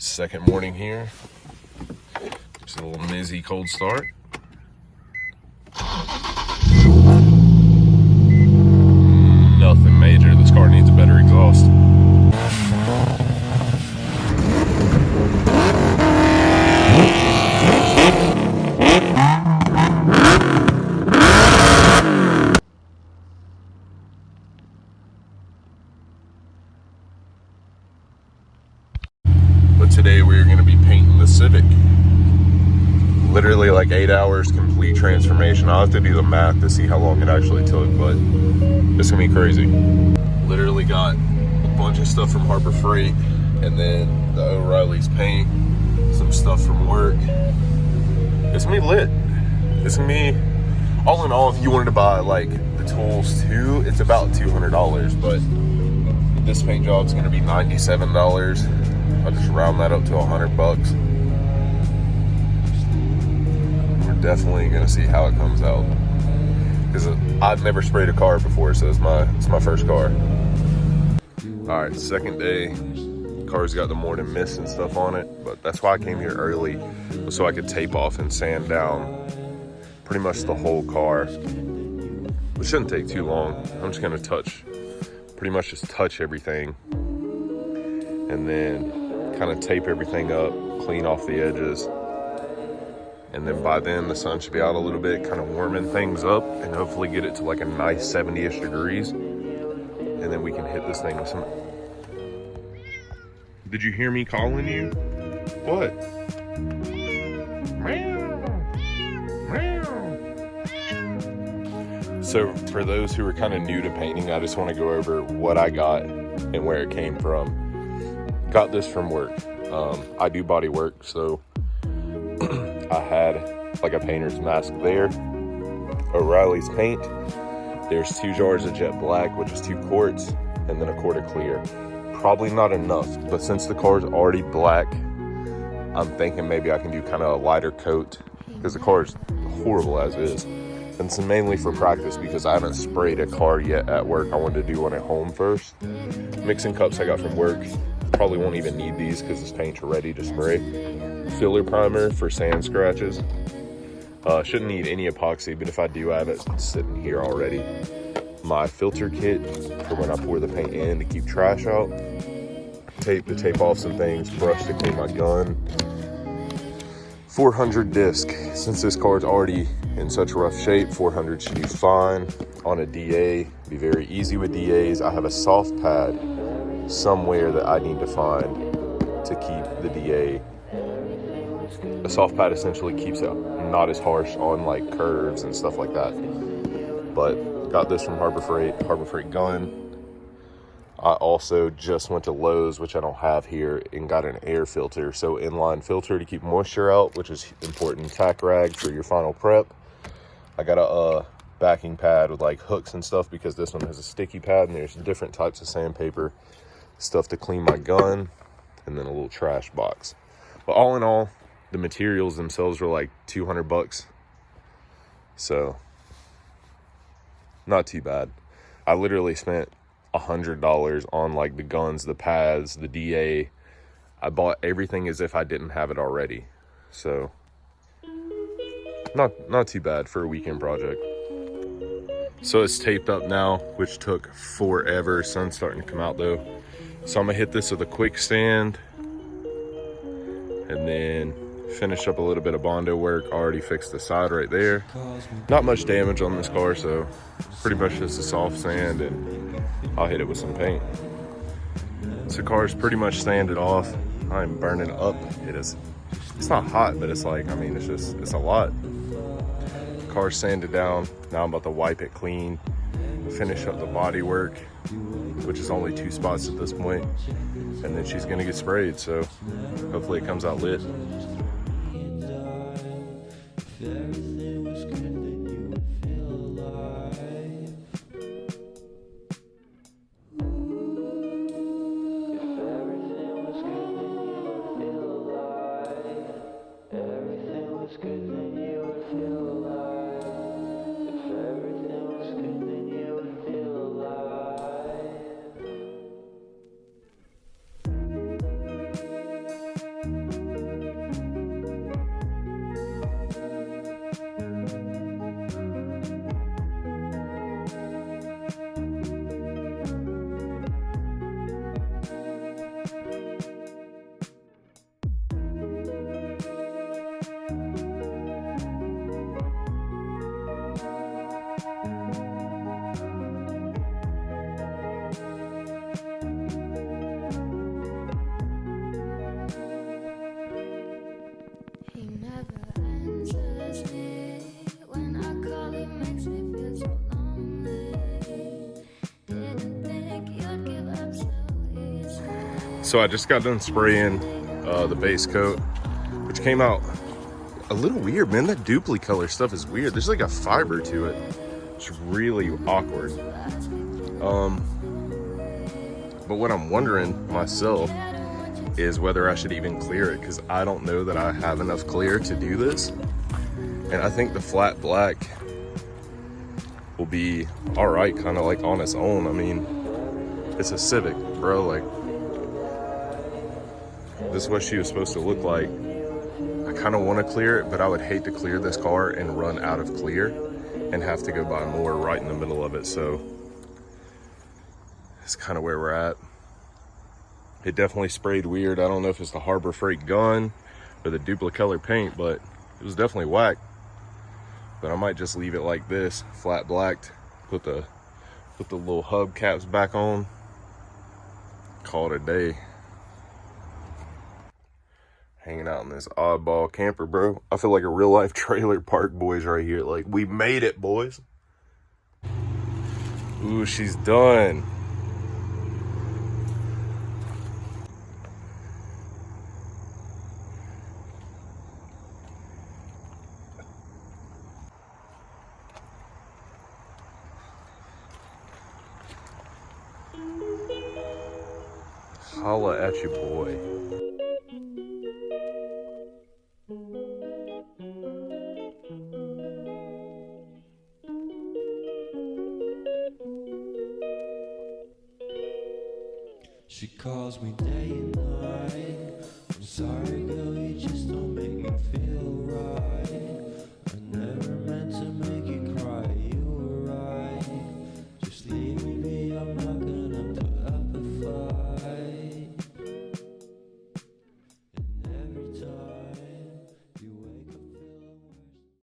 Second morning here. Just a little nizzy cold start. Nothing major. This car needs a better exhaust. But today we're going to be painting the Civic. Literally like 8 hours complete transformation. I'll have to do the math to see how long it actually took, but it's gonna be crazy. Literally got a bunch of stuff from Harbor Freight, and then the O'Reilly's paint, some stuff from work. It's gonna be lit. It's gonna be, all in all, if you wanted to buy like the tools too, it's about $200, but this paint job's gonna be $97. I'll just round that up to $100. Definitely gonna see how it comes out, because I've never sprayed a car before, so it's my first car. All right, second day. Car's got the morning mist and stuff on it, but that's why I came here early, so I could tape off and sand down pretty much the whole car, which shouldn't take too long. I'm just gonna pretty much just touch everything, and then kind of tape everything up, clean off the edges. And then by then the sun should be out a little bit, kind of warming things up, and hopefully get it to like a nice 70-ish degrees. And then we can hit this thing with some... Did you hear me calling you? What? So for those who are kind of new to painting, I just want to go over what I got and where it came from. Got this from work. I do body work, so I had like a painter's mask there, O'Reilly's paint. There's 2 jars of jet black, which is 2 quarts, and then a quart of clear. Probably not enough, but since the car's already black, I'm thinking maybe I can do kind of a lighter coat, because the car is horrible as is. And it's mainly for practice, because I haven't sprayed a car yet at work. I wanted to do one at home first. Mixing cups I got from work. Probably won't even need these because this paint's ready to spray. Filler primer for sand scratches. Shouldn't need any epoxy, but if I do, I have it sitting here already. My filter kit for when I pour the paint in to keep trash out. Tape to tape off some things. Brush to clean my gun. 400 disc. Since this card's already in such rough shape, 400 should be fine. On a DA, be very easy with DAs. I have a soft pad somewhere that I need to find to keep the DA. A soft pad essentially keeps it not as harsh on like curves and stuff like that. But got this from Harbor Freight gun. I also just went to Lowe's, which I don't have here, and got an air filter. So inline filter to keep moisture out, which is important. Tack rag for your final prep. I got a backing pad with like hooks and stuff, because this one has a sticky pad, and there's different types of sandpaper. Stuff to clean my gun, and then a little trash box. But all in all, the materials themselves were like $200, so not too bad. I literally spent $100 on like the guns, the pads, the DA. I bought everything as if I didn't have it already, so not too bad for a weekend project. So it's taped up now, which took forever. Sun's starting to come out though. So I'm gonna hit this with a quick sand, and then finish up a little bit of Bondo work. Already fixed the side right there. Not much damage on this car, so pretty much just a soft sand, and I'll hit it with some paint. So the car's pretty much sanded off. I'm burning up. It's not hot, but it's like, I mean, it's a lot. Car's sanded down. Now I'm about to wipe it clean, finish up the body work, which is only 2 spots at this point, and then she's gonna get sprayed, so hopefully it comes out lit. So I just got done spraying the base coat, which came out a little weird, man. That duplicolor stuff is weird. There's like a fiber to it. It's really awkward. But what I'm wondering myself is whether I should even clear it, because I don't know that I have enough clear to do this. And I think the flat black will be all right, kind of like on its own. I mean, it's a Civic, bro. Like, this is what she was supposed to look like. I kind of want to clear it, but I would hate to clear this car and run out of clear and have to go buy more right in the middle of it. So it's kind of where we're at. It definitely sprayed weird. I don't know if it's the Harbor Freight gun or the duplicolor paint, but it was definitely whack. But I might just leave it like this, flat blacked, put the little hub caps back on, call it a day. Hanging out in this oddball camper, bro. I feel like a real life trailer park boys right here. Like, we made it, boys. Ooh, she's done. Holla at your boy. She calls me day and night. I'm sorry, girl, you just don't make me feel right. I never